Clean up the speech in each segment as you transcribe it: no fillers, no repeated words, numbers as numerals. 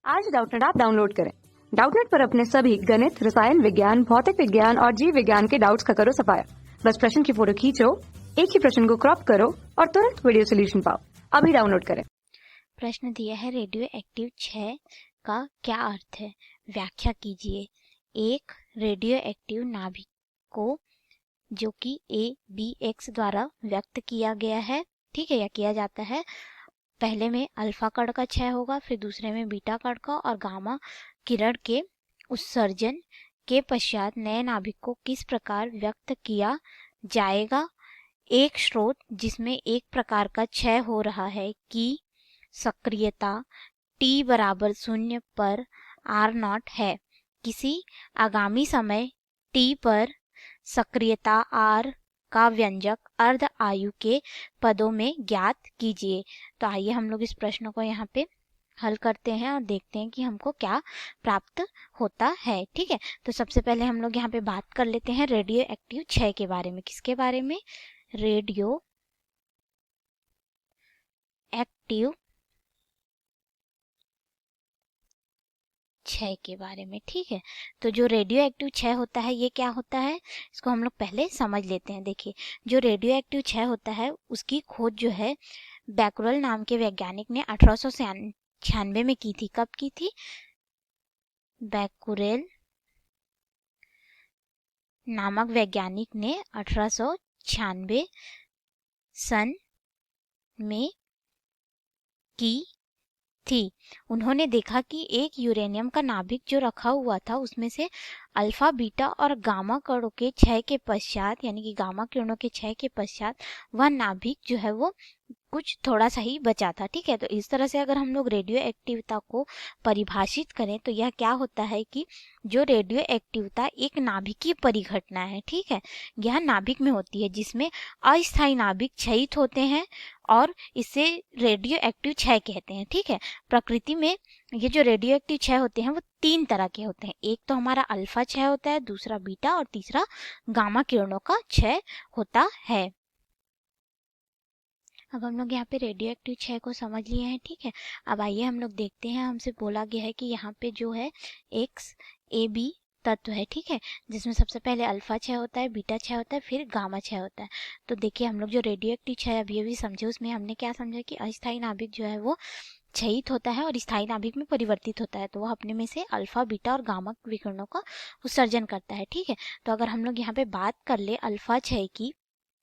आज Doubtnut app download करें। Doubtnut पर अपने सभी गणित, रसायन विज्ञान, भौतिक विज्ञान और जीव विज्ञान के डाउट्स का करो सफाया। बस प्रश्न की फोटो खींचो, एक ही प्रश्न को क्रॉप करो और तुरंत वीडियो सोल्यूशन पाओ। अभी डाउनलोड करें। प्रश्न दिया है रेडियो एक्टिव 6 का क्या अर्थ है, व्याख्या कीजिए। एक, रेडियो एक्टिव नाभिक को जो कि ABX द्वारा व्यक्त किया गया है, ठीक है, या किया जाता है। पहले में अल्फा कण का क्षय होगा, फिर दूसरे में बीटा कण का, और गामा किरण के उत्सर्जन के पश्चात नए नाभिक को किस प्रकार व्यक्त किया जाएगा। एक स्रोत जिसमें एक प्रकार का क्षय हो रहा है की सक्रियता t बराबर 0 पर R0 है। किसी आगामी समय t पर सक्रियता R का व्यंजक अर्ध आयु के पदों में ज्ञात कीजिए। तो आइए हम लोग इस प्रश्न को यहाँ पे हल करते हैं और देखते हैं कि हमको क्या प्राप्त होता है। ठीक है, तो सबसे पहले हम लोग यहाँ पे बात कर लेते हैं रेडियो एक्टिव 6 के बारे में। किसके बारे में? रेडियो एक्टिव 6 के बारे में। ठीक है, तो जो रेडियो एक्टिव 6 होता है ये क्या होता है, इसको हम लोग पहले समझ लेते हैं। देखिए, जो रेडियो एक्टिव 6 होता है उसकी खोज जो है बैकुरेल नाम के वैज्ञानिक ने 1896 में की थी। कब की थी? बैकुरेल नामक वैज्ञानिक ने 1896 सन में की थी। उन्होंने देखा कि एक यूरेनियम का नाभिक जो रखा हुआ था उसमें से अल्फा, बीटा और गामा कणों के क्षय के पश्चात, यानी कि गामा किरणों के क्षय के पश्चात वह नाभिक जो है वो कुछ थोड़ा सा ही बचा था। ठीक है, तो इस तरह से अगर हम लोग रेडियो एक्टिवता को परिभाषित करें तो यह क्या होता है कि जो रेडियो एक्टिवता एक नाभिकीय परिघटना है, ठीक है, यह नाभिक में होती है जिसमें अस्थायी नाभिक क्षयित होते हैं और इसे रेडियो एक्टिव क्षय कहते हैं। ठीक है, प्रकृति में ये जो रेडियो एक्टिव क्षय होते हैं वो 3 तरह के होते हैं। एक तो हमारा अल्फा क्षय होता है, दूसरा बीटा और तीसरा गामा किरणों का क्षय होता है। अब हम लोग यहाँ पे रेडियो एक्टिव 6 को समझ लिए हैं। ठीक है, अब आइए हम लोग देखते हैं। हमसे बोला गया है कि यहाँ पे जो है XAB तत्व है, ठीक है, जिसमें सबसे पहले अल्फा क्षय होता है, बीटा क्षय होता है, फिर गामा क्षय होता है। तो देखिए, हम लोग जो रेडियो एक्टिव क्षय अभी समझे उसमें हमने क्या समझा कि अस्थायी नाभिक जो है वो क्षयित होता है और स्थायी नाभिक में परिवर्तित होता है, तो वह अपने में से अल्फा, बीटा और गामा विकिरणों का उत्सर्जन करता है। ठीक है, तो अगर हम लोग यहाँ पे बात कर ले अल्फा क्षय की,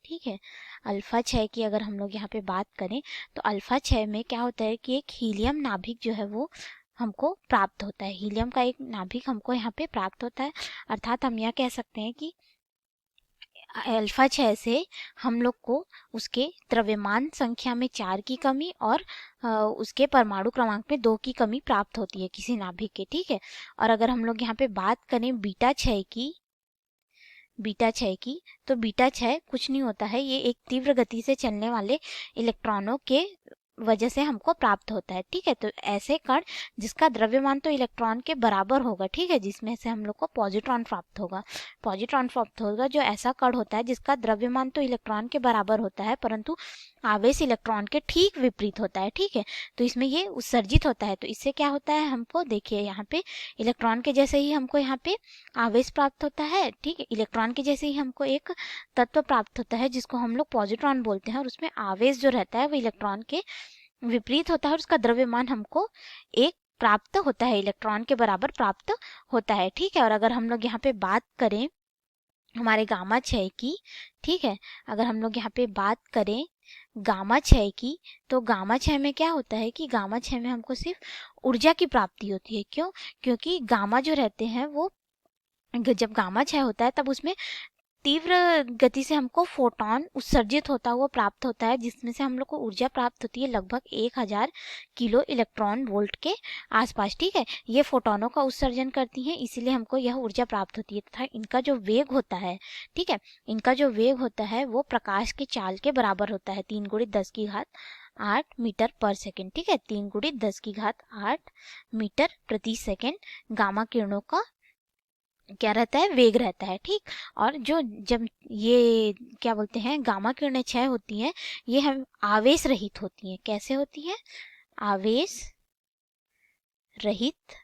ठीक है, अल्फा क्षय की अगर हम लोग यहाँ पे बात करें तो अल्फा क्षय में क्या होता है कि एक हीलियम नाभिक जो है वो हमको प्राप्त होता है। हीलियम का एक नाभिक हमको यहाँ पे प्राप्त होता है, अर्थात हम यह कह सकते हैं कि अल्फा क्षय से हम लोग को उसके द्रव्यमान संख्या में 4 की कमी और उसके परमाणु क्रमांक में 2 की कमी प्राप्त होती है किसी नाभिक के। ठीक है, और अगर हम लोग यहाँ पे बात करें बीटा क्षय की, तो बीटा क्षय कुछ नहीं होता है, ये एक तीव्र गति से चलने वाले इलेक्ट्रॉनों के वजह से हमको प्राप्त होता है। ठीक है, तो ऐसे कण जिसका द्रव्यमान तो इलेक्ट्रॉन के बराबर होगा, ठीक है, जिसमें से हम लोग को पॉजिट्रॉन प्राप्त होगा। जो ऐसा कण होता है जिसका द्रव्यमान तो इलेक्ट्रॉन के बराबर होता है परंतु आवेश इलेक्ट्रॉन के ठीक विपरीत होता है। ठीक है, तो इसमें ये उत्सर्जित होता है। तो इससे क्या होता है, हमको देखिए यहाँ पे इलेक्ट्रॉन के जैसे ही हमको यहाँ पे आवेश प्राप्त होता है, ठीक है, इलेक्ट्रॉन के जैसे ही हमको एक तत्व प्राप्त होता है जिसको हम लोग पॉजिट्रॉन बोलते हैं, और उसमें आवेश जो रहता है वो इलेक्ट्रॉन के विपरीत होता है और उसका द्रव्यमान हमको एक प्राप्त होता है, इलेक्ट्रॉन के बराबर प्राप्त होता है। ठीक है, और अगर हम लोग यहाँ पे बात करें हमारे गामा क्षय की, ठीक है, अगर हम लोग यहाँ पे बात करें गामा क्षय की, तो गामा क्षय में क्या होता है कि गामा क्षय में हमको सिर्फ ऊर्जा की प्राप्ति होती है। क्यों? क्योंकि गामा जो रहते हैं वो जब गामा क्षय होता है तब उसमें तीव्र गति से हमको फोटोन उत्सर्जित होता हुआ प्राप्त होता है, जिसमें से हम लोग को ऊर्जा प्राप्त होती है लगभग 1000 किलो इलेक्ट्रॉन वोल्ट के आसपास। ठीक है, ये फोटोनों का उत्सर्जन करती हैं, इसीलिए हमको यह ऊर्जा प्राप्त होती है तथा इनका जो वेग होता है, ठीक है, इनका जो वेग होता है वो प्रकाश के चाल के बराबर होता है, 3 × 10⁸ मीटर पर सेकेंड। ठीक है, 3 × 10⁸ मीटर प्रति सेकेंड गामा किरणों का क्या रहता है, वेग रहता है। ठीक, और जो जब ये क्या बोलते हैं गामा किरणें क्षय होती हैं ये हम आवेश रहित होती हैं। कैसे होती हैं? आवेश रहित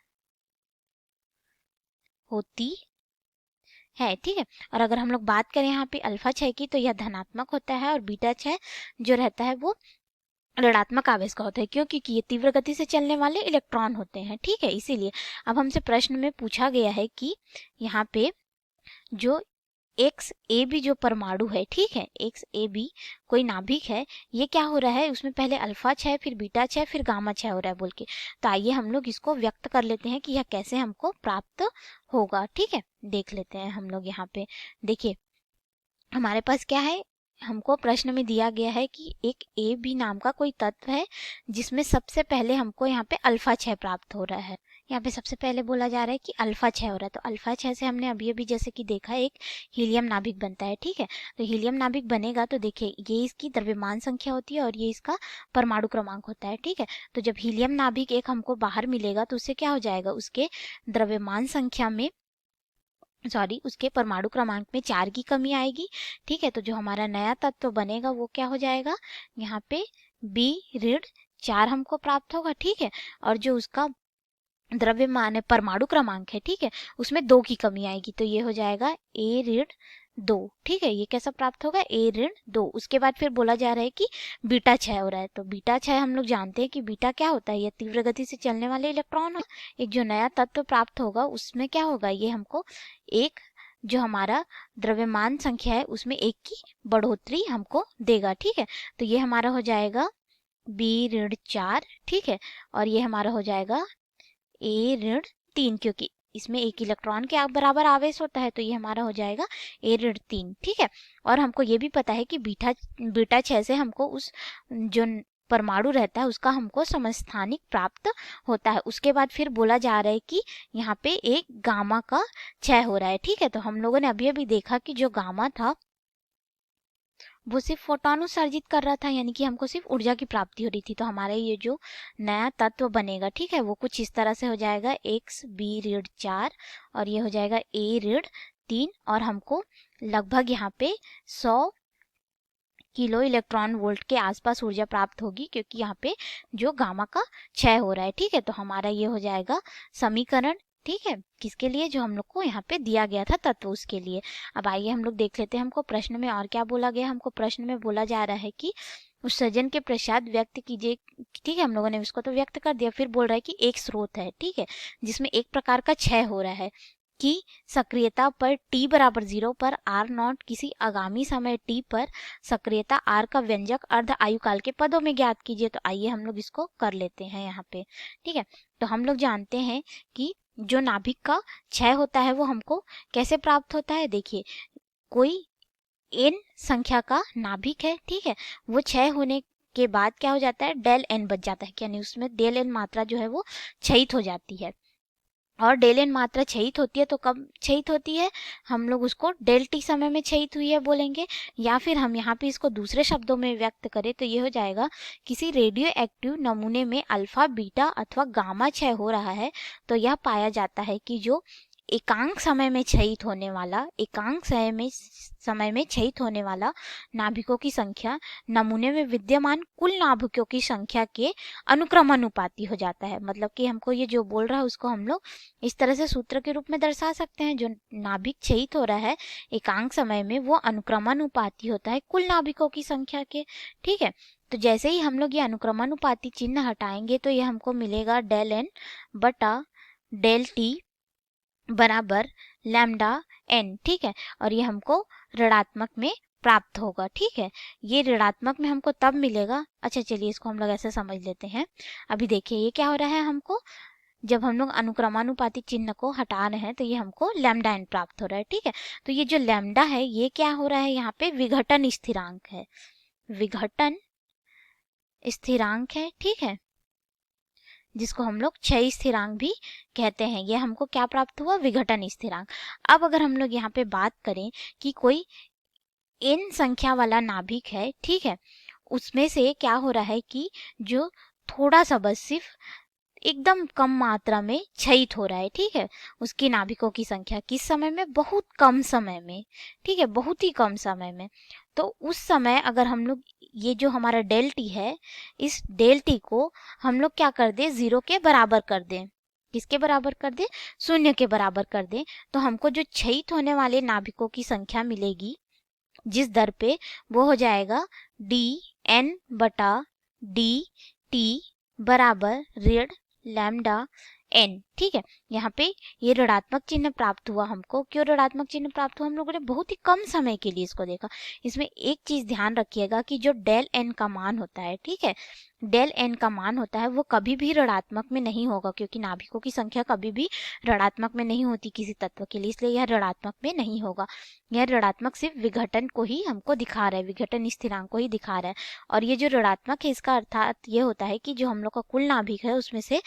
होती है, ठीक है। और अगर हम लोग बात करें यहाँ पे अल्फा क्षय की, तो यह धनात्मक होता है, और बीटा क्षय जो रहता है वो ऋणात्मक आवेश का होता है। क्यों? क्योंकि ये तीव्र गति से चलने वाले इलेक्ट्रॉन होते हैं, ठीक है। इसीलिए अब हमसे प्रश्न में पूछा गया है कि यहाँ पे जो XAB जो परमाणु है, ठीक है, XAB कोई नाभिक है, ये क्या हो रहा है, उसमें पहले अल्फा क्षय, फिर बीटा क्षय, फिर गामा क्षय हो रहा है बोल के। तो आइए हम लोग इसको व्यक्त कर लेते हैं कि यह कैसे हमको प्राप्त होगा, ठीक है। देख लेते हैं हम लोग यहाँ पे। देखिए हमारे पास क्या है, हमको प्रश्न में दिया गया है कि एक AB नाम का कोई तत्व है जिसमें सबसे पहले हमको यहाँ पे अल्फा क्षय प्राप्त हो रहा है। यहाँ पे सबसे पहले बोला जा रहा है कि अल्फा क्षय हो रहा है। तो अल्फा क्षय से हमने अभी अभी जैसे कि देखा एक हीलियम नाभिक बनता है, ठीक है। तो हीलियम नाभिक बनेगा तो देखिए ये इसकी द्रव्यमान संख्या होती है और ये इसका परमाणु क्रमांक होता है, ठीक है। तो जब हीलियम नाभिक एक हमको बाहर मिलेगा तो उससे क्या हो जाएगा, उसके द्रव्यमान संख्या में उसके परमाणु क्रमांक में 4 की कमी आएगी, ठीक है। तो जो हमारा नया तत्व बनेगा वो क्या हो जाएगा, यहाँ पे B-4 हमको प्राप्त होगा, ठीक है। और जो उसका द्रव्यमान है, परमाणु क्रमांक है, ठीक है, उसमें 2 की कमी आएगी, तो ये हो जाएगा A-2, ठीक है। ये कैसा प्राप्त होगा, A-2। उसके बाद फिर बोला जा रहा है कि बीटा क्षय हो रहा है। तो बीटा क्षय हम लोग जानते हैं कि बीटा क्या होता है, ये तीव्र गति से चलने वाले इलेक्ट्रॉन। एक जो नया तत्व प्राप्त होगा उसमें क्या होगा, ये हमको एक जो हमारा द्रव्यमान संख्या है उसमें 1 की बढ़ोतरी हमको देगा, ठीक है। तो ये हमारा हो जाएगा B-4, ठीक है। और ये हमारा हो जाएगा A-3, क्योंकि इसमें 1 इलेक्ट्रॉन के बराबर आवेश होता है, तो ये हमारा हो जाएगा A-3, ठीक है। और हमको ये भी पता है कि बीटा क्षय से हमको उस जो परमाणु रहता है उसका हमको समस्थानिक प्राप्त होता है। उसके बाद फिर बोला जा रहा है कि यहाँ पे एक गामा का क्षय हो रहा है, ठीक है। तो हम लोगों ने अभी अभी देखा कि जो गामा था वो सिर्फ फोटोन उत्सर्जित कर रहा था, यानी कि हमको सिर्फ ऊर्जा की प्राप्ति हो रही थी। तो हमारा ये जो नया तत्व बनेगा, ठीक है, वो कुछ इस तरह से हो जाएगा XB-4 और ये हो जाएगा A-3 और हमको लगभग यहाँ पे 100 किलो इलेक्ट्रॉन वोल्ट के आसपास ऊर्जा प्राप्त होगी, क्योंकि यहाँ पे जो गामा का क्षय हो रहा है, ठीक है। तो हमारा ये हो जाएगा समीकरण, ठीक है, किसके लिए, जो हम लोग को यहाँ पे दिया गया था तत्व, उसके लिए। अब आइए हम लोग देख लेते हैं हमको प्रश्न में और क्या बोला गया। हमको प्रश्न में बोला जा रहा है कि उत्सर्जन के पश्चात व्यक्त कीजिए, ठीक है, हम लोगों ने उसको तो व्यक्त कर दिया। फिर बोल रहा है कि एक स्रोत है, ठीक है, जिसमें एक प्रकार का क्षय हो रहा है कि सक्रियता पर t=0 पर R0 किसी आगामी समय t पर सक्रियता R का व्यंजक अर्ध आयुकाल के पदों में ज्ञात कीजिए। तो आइए हम लोग इसको कर लेते हैं यहाँ पे, ठीक है। तो हम लोग जानते हैं कि जो नाभिक का क्षय होता है वो हमको कैसे प्राप्त होता है। देखिए कोई n संख्या का नाभिक है, ठीक है, वो क्षय होने के बाद क्या हो जाता है, डेल n बच जाता है, यानी उसमें डेल n मात्रा जो है वो क्षयित हो जाती है। और डेल एन मात्रा क्षयित होती है तो कब क्षयित होती है, हम लोग उसको डेल टी समय में क्षयित हुई है बोलेंगे, या फिर हम यहाँ पे इसको दूसरे शब्दों में व्यक्त करें तो ये हो जाएगा किसी रेडियो एक्टिव नमूने में अल्फा बीटा अथवा गामा क्षय हो रहा है तो यह पाया जाता है कि जो एकांक समय में क्षयित होने वाला नाभिकों की संख्या नमूने में विद्यमान कुल नाभिकों की संख्या के अनुक्रमानुपाती हो जाता है। मतलब कि हमको ये जो बोल रहा है उसको हम लोग इस तरह से सूत्र के रूप में दर्शा सकते हैं, जो नाभिक क्षयित हो रहा है एकांक समय में वो अनुक्रमानुपाती होता है कुल नाभिकों की संख्या के, ठीक है। तो जैसे ही हम लोग ये अनुक्रमानुपाती चिन्ह हटाएंगे तो ये हमको मिलेगा डेल एन बटा डेल टी बराबर लैम्डा एन, ठीक है। और ये हमको ऋणात्मक में प्राप्त होगा, ठीक है। ये ऋणात्मक में हमको तब मिलेगा, अच्छा चलिए इसको हम लोग ऐसे समझ लेते हैं। अभी देखिए ये क्या हो रहा है, हमको जब हम लोग अनुक्रमानुपाती चिन्ह को हटा रहे हैं तो ये हमको लैम्डा एन प्राप्त हो रहा है, ठीक है। तो ये जो लैम्डा है ये क्या हो रहा है, यहाँ पे विघटन स्थिरांक है, विघटन स्थिरांक है, ठीक है, जिसको हम लोग क्षय स्थिरांक भी कहते हैं। ये हमको क्या प्राप्त हुआ, विघटन स्थिरांक। अब अगर हम लोग यहाँ पे बात करें कि कोई n संख्या वाला नाभिक है, ठीक है, उसमें से क्या हो रहा है कि जो थोड़ा सा बस सिर्फ एकदम कम मात्रा में क्षयित हो रहा है, ठीक है, उसकी नाभिकों की संख्या किस समय में, बहुत कम समय में, ठीक है, बहुत ही कम समय में। तो उस समय अगर हम लोग ये जो हमारा डेल टी है, इस डेल टी को हम लोग क्या कर दें, 0 के बराबर कर दें, किसके बराबर कर दें, शून्य के बराबर कर दें, तो हमको जो क्षयित होने वाले नाभिकों की संख्या मिलेगी जिस दर पे, वो हो जाएगा dN/dt बराबर ऋण लैम्डा n। ठीक है, यहाँ पे ये ऋणात्मक चिन्ह प्राप्त हुआ हमको। क्यों ऋणात्मक चिन्ह प्राप्त हुआ? हम लोगों ने बहुत ही कम समय के लिए इसको देखा। इसमें एक चीज ध्यान रखिएगा कि जो डेल n का मान होता है, ठीक है, डेल n का मान होता है वो कभी भी ऋणात्मक में नहीं होगा, क्योंकि नाभिकों की संख्या कभी भी ऋणात्मक में नहीं होती किसी तत्व के लिए, इसलिए यह ऋणात्मक में नहीं होगा। यह ऋणात्मक सिर्फ विघटन को ही हमको दिखा रहा है, विघटन स्थिरांक को ही दिखा रहा है। और ये जो ऋणात्मक है इसका अर्थात ये होता है कि जो हम लोग का कुल नाभिक है उसमें से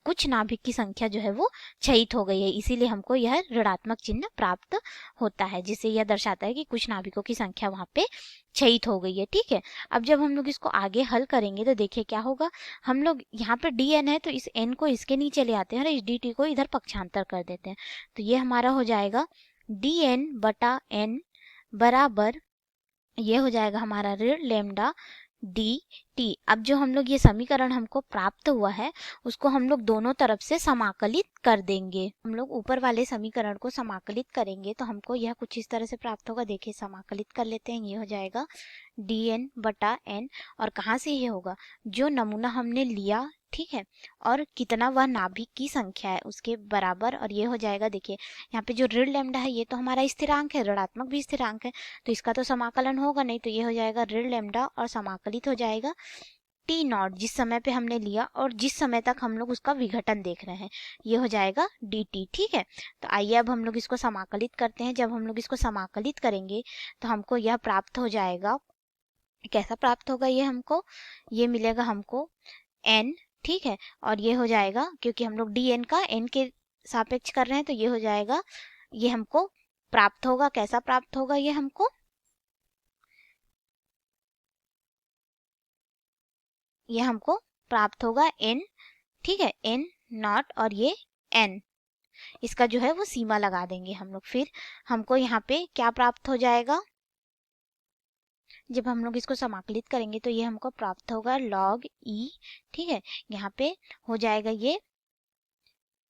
कुछ नाभिक की संख्या जो है वो क्षयित हो गई है, इसीलिए हमको यह ऋणात्मक चिन्ह प्राप्त होता है, जिससे यह दर्शाता है कि कुछ नाभिकों की संख्या वहां पे क्षयित हो गई है। ठीक है, अब जब हम लोग इसको आगे हल करेंगे तो देखिए क्या होगा। हम लोग यहाँ पे dn है तो इस n को इसके नीचे ले आते हैं और इस dt को इधर पक्षांतर कर देते हैं, तो ये हमारा हो जाएगा dN/n बराबर, ये हो जाएगा हमारा ऋण लैम्डा dt। अब जो हम लोग ये समीकरण हमको प्राप्त हुआ है उसको हम लोग दोनों तरफ से समाकलित कर देंगे। हम लोग ऊपर वाले समीकरण को समाकलित करेंगे तो हमको यह कुछ इस तरह से प्राप्त होगा। देखिए समाकलित कर लेते हैं, ये हो जाएगा dN/n, और कहाँ से ये होगा, जो नमूना हमने लिया, ठीक है, और कितना वह नाभिक की संख्या है उसके बराबर, और ये हो जाएगा। देखिए यहाँ पे जो ऋण लैम्डा है ये तो हमारा स्थिरांक है, ऋणात्मक भी स्थिरांक है, तो इसका तो समाकलन होगा नहीं, तो ये हो जाएगा ऋण लैम्डा और समाकलित हो जाएगा t0, जिस समय पे हमने लिया और जिस समय तक हम लोग उसका विघटन देख रहे हैं, ये हो जाएगा dt। ठीक है, तो आइए अब हम लोग इसको समाकलित करते हैं। जब हम लोग इसको समाकलित करेंगे तो हमको यह प्राप्त हो जाएगा। कैसा प्राप्त होगा ये हमको, ये मिलेगा हमको n, ठीक है, और ये हो जाएगा क्योंकि हम लोग dn का n के सापेक्ष कर रहे हैं तो ये हो जाएगा, ये हमको प्राप्त होगा। कैसा प्राप्त होगा ये हमको, ये हमको प्राप्त होगा n, ठीक है, n0 और ये n, इसका जो है वो सीमा लगा देंगे हम लोग। फिर हमको यहाँ पे क्या प्राप्त हो जाएगा, जब हम लोग इसको समाकलित करेंगे तो ये हमको प्राप्त होगा log e, ठीक है, यहाँ पे हो जाएगा ये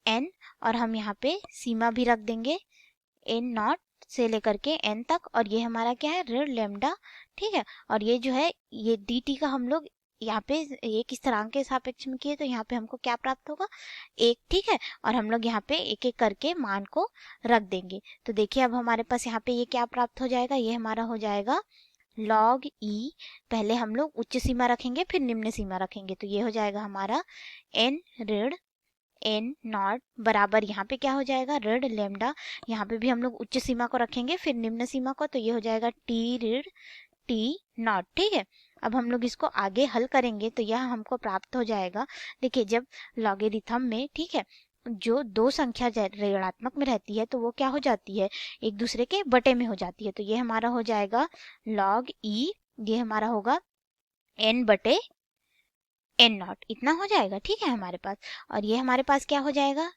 n, और हम यहाँ पे सीमा भी रख देंगे n0 से लेकर के n तक, और ये हमारा क्या है, ऋण लैम्डा। ठीक है, और ये जो है ये dt का हम लोग यहाँ पे एक स्थिरांक के सापेक्ष में किए तो यहाँ पे हमको क्या प्राप्त होगा, 1। ठीक है, और हम लोग यहाँ पे एक एक करके मान को रख देंगे। तो देखिए अब हमारे पास यहाँ पे ये क्या प्राप्त हो जाएगा, ये हमारा हो जाएगा log e, पहले हम लोग उच्च सीमा रखेंगे फिर निम्न सीमा रखेंगे, तो ये हो जाएगा हमारा n ऋण n0 बराबर, यहाँ पे क्या हो जाएगा, ऋण लैम्डा, यहाँ पे भी हम लोग उच्च सीमा को रखेंगे फिर निम्न सीमा को, तो ये हो जाएगा t ऋण t0। ठीक है, अब हम लोग इसको आगे हल करेंगे तो यह हमको प्राप्त हो जाएगा। देखिए जब लॉगरिथम में, ठीक है, जो दो संख्या ऋणात्मक में रहती है तो वो क्या हो जाती है, एक दूसरे के बटे में हो जाती है, तो ये हमारा हो जाएगा log e, ये हमारा होगा n/n0, इतना हो जाएगा। ठीक है हमारे पास, और ये हमारे पास क्या हो जाएगा,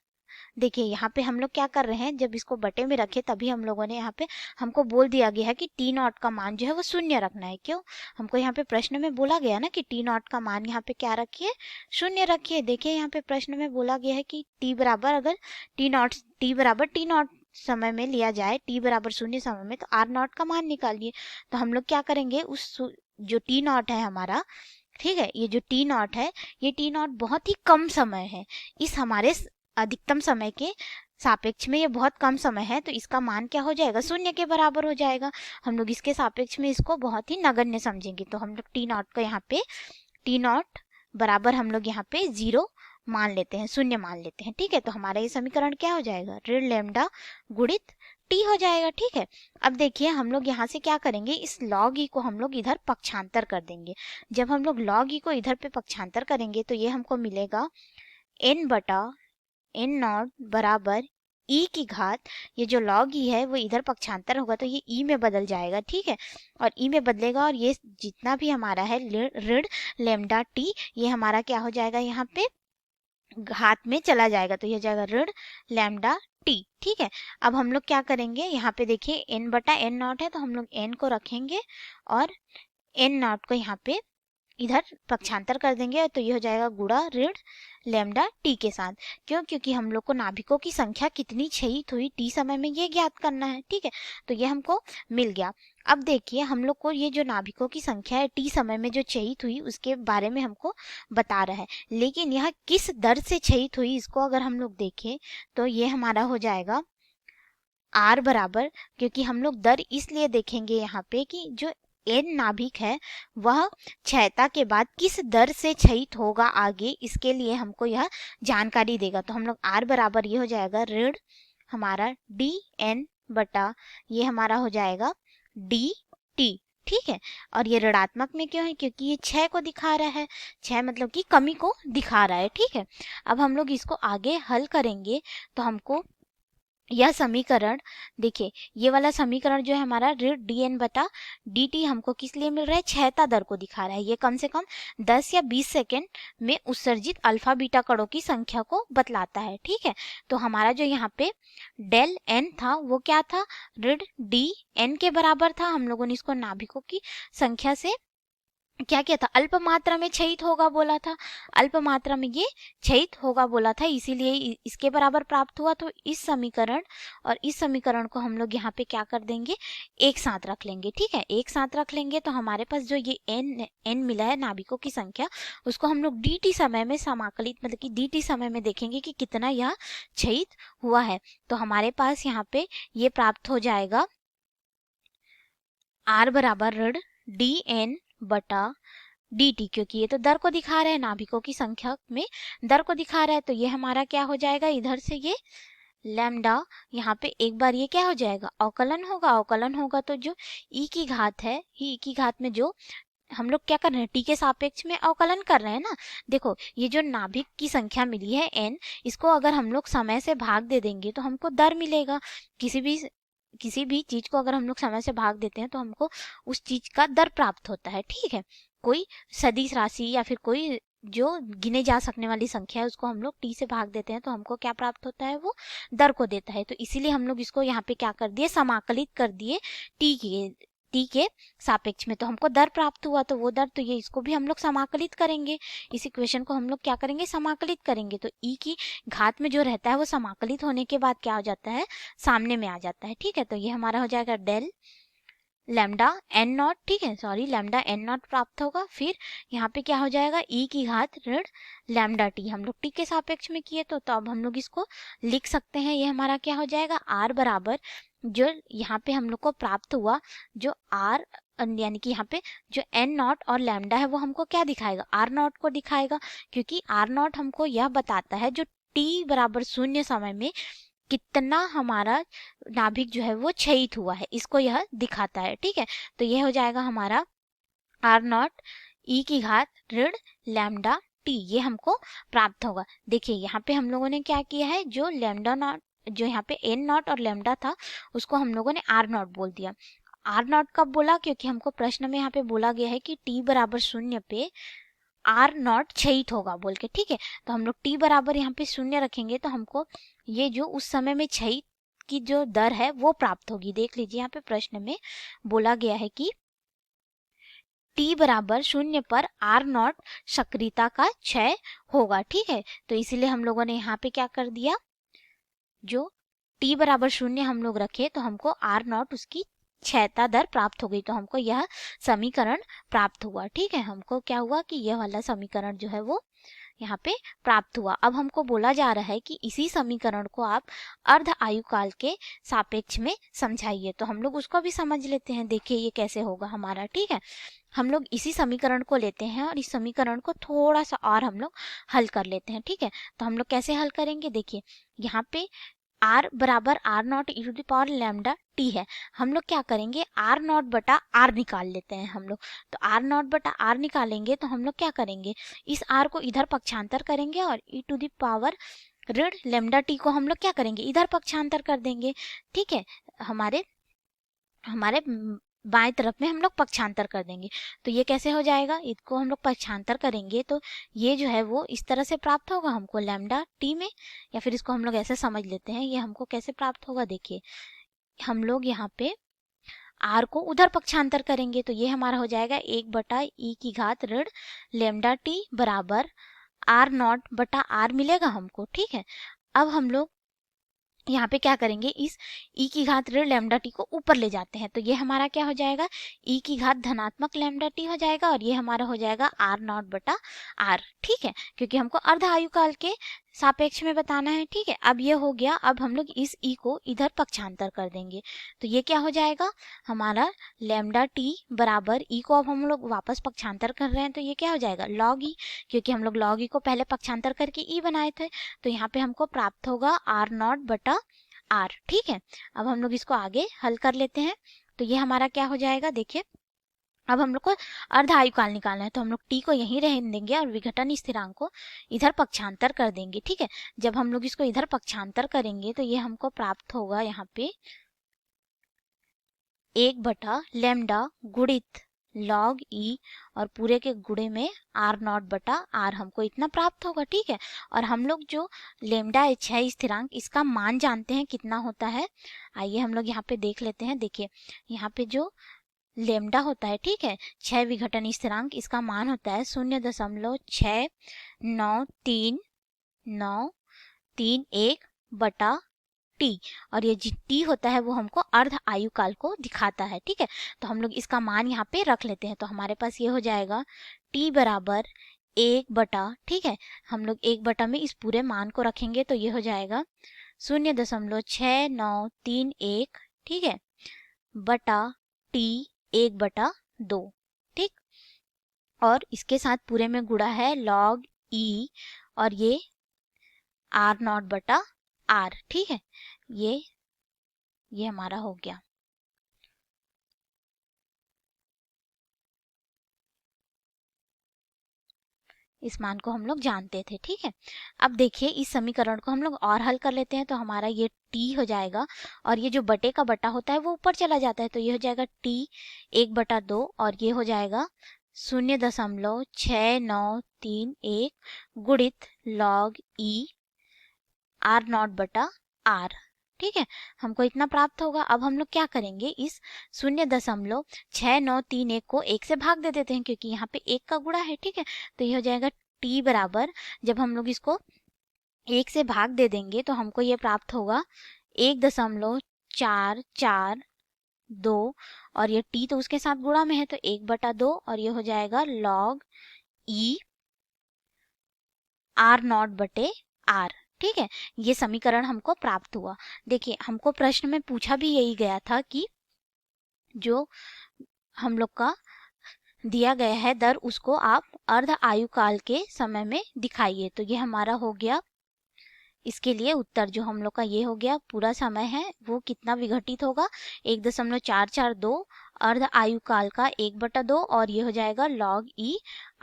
देखिए यहाँ पे हम लोग क्या कर रहे हैं, जब इसको बटे में रखे तभी हम लोगों ने यहाँ पे हमको बोल दिया गया है कि t0 का मान जो है वो शून्य रखना है। क्यों, हमको यहाँ पे प्रश्न में बोला गया ना कि t0 का मान यहाँ पे क्या रखिए, शून्य रखिए। देखिए यहाँ पे प्रश्न में बोला गया है कि t बराबर, अगर t बराबर t0 समय में लिया जाए, t बराबर 0 समय में, तो r0 का मान निकालिए। तो हम लोग क्या करेंगे, उस जो t0 है हमारा, ठीक है, ये जो t0 है, ये t0 बहुत ही कम समय है, इस हमारे अधिकतम समय के सापेक्ष में ये बहुत कम समय है, तो इसका मान क्या हो जाएगा, 0 के बराबर हो जाएगा। हम लोग इसके सापेक्ष में इसको बहुत ही नगण्य समझेंगे, तो हम लोग t0 का यहाँ पे t0 बराबर हम लोग यहाँ पे 0 मान लेते हैं, 0 मान लेते हैं। ठीक है, तो हमारा ये समीकरण क्या हो जाएगा, ऋण लैम्डा गुणित t हो जाएगा। ठीक है, अब देखिए हम लोग यहाँ से क्या करेंगे, इस log e को हम लोग इधर पक्षांतर कर देंगे। जब हम लोग log e को इधर पे पक्षांतर करेंगे तो ये हमको मिलेगा n/n0 बराबर e की घात, ये जो log e है वो इधर पक्षांतर होगा तो ये e में बदल जाएगा। ठीक है, और e में बदलेगा और ये जितना भी हमारा है ऋण लैम्डा t, ये हमारा क्या हो जाएगा, यहाँ पे घात में चला जाएगा, तो ये हो जाएगा ऋण लैम्डा t। ठीक है, अब हम लोग क्या करेंगे, यहाँ पे देखिए n/n0 है तो हम लोग n को रखेंगे और n0 को यहाँ पे इधर पक्षांतर कर देंगे, तो ये हो जाएगा गुणा ऋण लेमडा टी के साथ। क्यों? क्योंकि हम लोग को नाभिकों की संख्या कितनी क्षयित हुई टी समय में ये ज्ञात करना है। ठीक है, तो ये हमको मिल गया। अब देखिए हम लोग को ये जो नाभिकों की संख्या है टी समय में जो क्षयित हुई उसके बारे में हमको बता रहा है, लेकिन यह किस दर से क्षयित हुई इसको अगर हम लोग देखें तो ये हमारा हो जाएगा आर बराबर, क्योंकि हम लोग दर इसलिए देखेंगे यहाँ पे कि जो एन नाभिक है वह क्षयता के बाद किस दर से क्षयित होगा आगे, इसके लिए हमको यह जानकारी देगा। तो हम लोग आर बराबर ये हो जाएगा ऋण हमारा डी एन बटा ये हमारा हो जाएगा डी टी। ठीक है, और ये ऋणात्मक में क्यों है? क्योंकि ये क्षय को दिखा रहा है, क्षय मतलब कि कमी को दिखा रहा है। ठीक है, अब हम लोग इसको आगे हल करेंगे तो हमको यह समीकरण, देखिए ये वाला समीकरण जो है हमारा ऋण डी एन बटा डी टी हमको किस लिए मिल रहा है? क्षयता दर को दिखा रहा है। ये कम से कम 10 या 20 सेकेंड में उत्सर्जित अल्फा बीटा कणों की संख्या को बतलाता है। ठीक है, तो हमारा जो यहाँ पे डेल एन था वो क्या था? ऋण डी एन के बराबर था। हम लोगों ने इसको नाभिकों की संख्या से क्या किया था? अल्प मात्रा में क्षयित होगा बोला था, अल्प मात्रा में ये क्षयित होगा बोला था, इसीलिए इसके बराबर प्राप्त हुआ। तो इस समीकरण और इस समीकरण को हम लोग यहाँ पे क्या कर देंगे? एक साथ रख लेंगे। ठीक है, एक साथ रख लेंगे तो हमारे पास जो ये एन मिला है नाभिकों की संख्या, उसको हम लोग डी टी समय में समाकलित मतलब कि डी टी समय में देखेंगे कि कितना यह क्षयित हुआ है। तो हमारे पास यहाँ पे ये प्राप्त हो जाएगा आर बराबर ऋण डी एन बटा डी टी, क्योंकि ये तो दर को दिखा रहा है, नाभिकों की संख्या में दर को दिखा रहा है। तो ये हमारा क्या हो जाएगा? इधर से ये लैम्डा यहाँ पे एक बार ये क्या हो जाएगा? अवकलन होगा। अवकलन होगा तो जो ई की घात है, ई की घात में जो हम लोग क्या कर रहे हैं? टी के सापेक्ष में अवकलन कर रहे हैं ना। देखो ये जो नाभिक की संख्या मिली है एन, इसको अगर हम लोग समय से भाग दे देंगे तो हमको दर मिलेगा। किसी भी चीज को अगर हम लोग समय से भाग देते हैं तो हमको उस चीज का दर प्राप्त होता है। ठीक है, कोई सदिश राशि या फिर कोई जो गिने जा सकने वाली संख्या है उसको हम लोग टी से भाग देते हैं तो हमको क्या प्राप्त होता है? वो दर को देता है। तो इसीलिए हम लोग इसको यहाँ पे क्या कर दिए? समाकलित कर दिए टी के सापेक्ष में, तो हमको दर प्राप्त हुआ। तो वो दर, तो ये इसको भी हम लोग समाकलित करेंगे, इस इक्वेशन को हम लोग क्या करेंगे? समाकलित करेंगे। तो ई की घात में जो रहता है वो समाकलित होने के बाद क्या हो जाता है? सामने में आ जाता है। ठीक है, तो ये हमारा हो जाएगा डेल लैम्डा एन नॉट। ठीक है, सॉरी, लैम्डा एन नॉट प्राप्त होगा। फिर यहाँ पे क्या हो जाएगा? ई की घात ऋण लैम्डा टी, हम लोग टी के सापेक्ष में किए तो अब हम लोग इसको लिख सकते हैं। ये हमारा क्या हो जाएगा? आर बराबर जो यहाँ पे हम लोग को प्राप्त हुआ, जो आर यानी कि यहाँ पे जो एन नॉट और लैम्डा है वो हमको क्या दिखाएगा? आर नॉट को दिखाएगा, क्योंकि आर नॉट हमको यह बताता है जो टी बराबर 0 समय में कितना हमारा नाभिक जो है वो क्षयित हुआ है, इसको यह दिखाता है। ठीक है, तो यह हो जाएगा हमारा आर नॉट ई की घात ऋण लैम्डा टी, ये हमको प्राप्त होगा। देखिए यहाँ पे हम लोगों ने क्या किया है? जो लैम्डा नॉट, जो यहाँ पे एन नॉट और लैम्डा था उसको हम लोगों ने आर नॉट बोल दिया। आर नॉट कब बोला? क्योंकि हमको प्रश्न में यहाँ पे बोला गया है कि टी बराबर 0 पे आर नॉट क्षयित होगा बोल के। ठीक है, तो हम लोग टी बराबर यहाँ पे 0 रखेंगे तो हमको ये जो उस समय में क्षयित की जो दर है वो प्राप्त होगी। देख लीजिए यहाँ पे प्रश्न में बोला गया है कि टी बराबर 0 पर आर नॉट सक्रियता का क्षय होगा। ठीक है, तो इसीलिए हम लोगों ने यहाँ पे क्या कर दिया? जो टी बराबर 0 हम लोग रखे तो हमको आर नॉट उसकी क्षयता दर प्राप्त हो गई, तो हमको यह समीकरण प्राप्त हुआ। ठीक है, हमको क्या हुआ कि यह वाला समीकरण जो है वो यहाँ पे प्राप्त हुआ। अब हमको बोला जा रहा है कि इसी समीकरण को आप अर्ध आयुकाल के सापेक्ष में समझाइए, तो हम लोग उसको भी समझ लेते हैं। देखिए ये कैसे होगा हमारा। ठीक है, हम लोग इसी समीकरण को लेते हैं और इस समीकरण को थोड़ा सा और हम लोग हल कर लेते हैं। ठीक है, तो हम लोग कैसे हल करेंगे? देखिए यहाँ पे आर बराबर r not e to the power lambda t है, हम लोग क्या करेंगे? आर नॉट बटा आर निकाल लेते हैं हम लोग। तो आर नॉट बटा आर निकालेंगे तो हम लोग क्या करेंगे? इस आर को इधर पक्षांतर करेंगे और ई टू द पावर ऋण लैम्डा टी को हम लोग क्या करेंगे? इधर पक्षांतर कर देंगे। ठीक है, हमारे बाएं तरफ में हम लोग पक्षांतर कर देंगे। तो ये कैसे हो जाएगा? इसको हम लोग पक्षांतर करेंगे तो ये जो है वो इस तरह से प्राप्त होगा हमको लैम्डा टी में, या फिर इसको हम लोग ऐसे समझ लेते हैं। ये हमको कैसे प्राप्त होगा? देखिए हम लोग यहाँ पे आर को उधर पक्षांतर करेंगे तो ये हमारा हो जाएगा 1 बटा ई की घात ऋण लैम्डा टी बराबर r0/r मिलेगा हमको, ठीक है। अब हम लोग यहाँ पे क्या करेंगे, इस e की घात ऋण लैम्डा टी को ऊपर ले जाते हैं, तो ये हमारा क्या हो जाएगा, e की घात धनात्मक लैम्डा टी हो जाएगा, और ये हमारा हो जाएगा r0/r, ठीक है, क्योंकि हमको अर्ध आयुकाल के सापेक्ष में बताना है, ठीक है। अब ये हो गया। अब हम लोग इस e को इधर पक्षांतर कर देंगे, तो ये क्या हो जाएगा हमारा लैम्डा टी बराबर e को अब हम लोग वापस पक्षांतर कर रहे हैं, तो ये क्या हो जाएगा log e, क्योंकि हम लोग log e को पहले पक्षांतर करके e बनाए थे, तो यहाँ पे हमको प्राप्त होगा r0/r, ठीक है। अब हम लोग इसको आगे हल कर लेते हैं, तो ये हमारा क्या हो जाएगा, देखिए अब हम लोग को अर्ध आयुकाल निकालना है, तो हम लोग t को यहीं रहने देंगे और विघटन स्थिरांक को इधर पक्षांतर कर देंगे, ठीक है। जब हम लोग इसको इधर पक्षांतर करेंगे तो ये हमको प्राप्त होगा यहाँ पे 1/λ गुणित log e और पूरे के गुणे में r0/r, हमको इतना प्राप्त होगा, ठीक है। और हम लोग जो λh है स्थिरांक, इसका मान जानते हैं कितना होता है। आइए हम लोग यहाँ पे देख लेते हैं। देखिए यहाँ पे जो लेमडा होता है, ठीक है, 6 विघटन स्थिरांक, इसका मान होता है 0.693931 टी, और ये जी टी होता है वो हमको अर्ध आयुकाल को दिखाता है, ठीक है। तो हम लोग इसका मान यहाँ पे रख लेते हैं, तो हमारे पास ये हो जाएगा टी बराबर 1/, ठीक है, हम लोग 1/, में इस पूरे मान को रखेंगे, तो ये हो जाएगा 0.6931, ठीक है, बटा टी 1/2, ठीक, और इसके साथ पूरे में गुणा है log e और ये r0/r, ठीक है। ये हमारा हो गया। इस मान को हम लोग जानते थे, ठीक है। अब देखिए इस समीकरण को हम लोग और हल कर लेते हैं, तो हमारा ये t हो जाएगा, और ये जो बटे का बटा होता है वो ऊपर चला जाता है, तो ये हो जाएगा t 1/2, और ये हो जाएगा 0.6931 गुणित log e r0/r, ठीक है, हमको इतना प्राप्त होगा। अब हम लोग क्या करेंगे, इस 0.6931 को 1 से भाग दे देते हैं, क्योंकि यहाँ पे 1 का गुणा है, ठीक है। तो ये हो जाएगा t बराबर, जब हम लोग इसको 1 से भाग दे देंगे तो हमको ये प्राप्त होगा 1.442, और ये t तो उसके साथ गुणा में है, तो 1/2, और ये हो जाएगा log e r0/r, ठीक है। ये समीकरण हमको प्राप्त हुआ। देखिए हमको प्रश्न में पूछा भी यही गया था कि जो हम लोग का दिया गया है दर, उसको आप अर्ध आयुकाल के समय में दिखाइए, तो ये हमारा हो गया। इसके लिए उत्तर जो हम लोग का ये हो गया, पूरा समय है वो कितना विघटित होगा, 1.442, अर्ध आयुकाल का 1/2, और ये हो जाएगा log e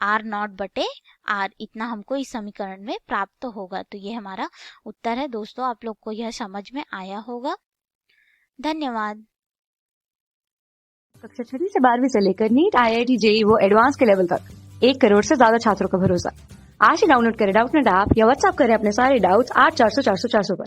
r0/r, इतना हमको इस समीकरण में प्राप्त होगा। तो ये हमारा उत्तर है। दोस्तों आप लोग को यह समझ में आया होगा। धन्यवाद। कक्षा 6वीं से 12वीं से लेकर नीट, IIT, JEE वो एडवांस के लेवल तक 1 करोड़ से ज्यादा छात्रों का भरोसा। आज ही डाउनलोड करें डाउटनेट ऐप या व्हाट्सएप करें अपने सारे डाउट्स 8400 400 400 पर।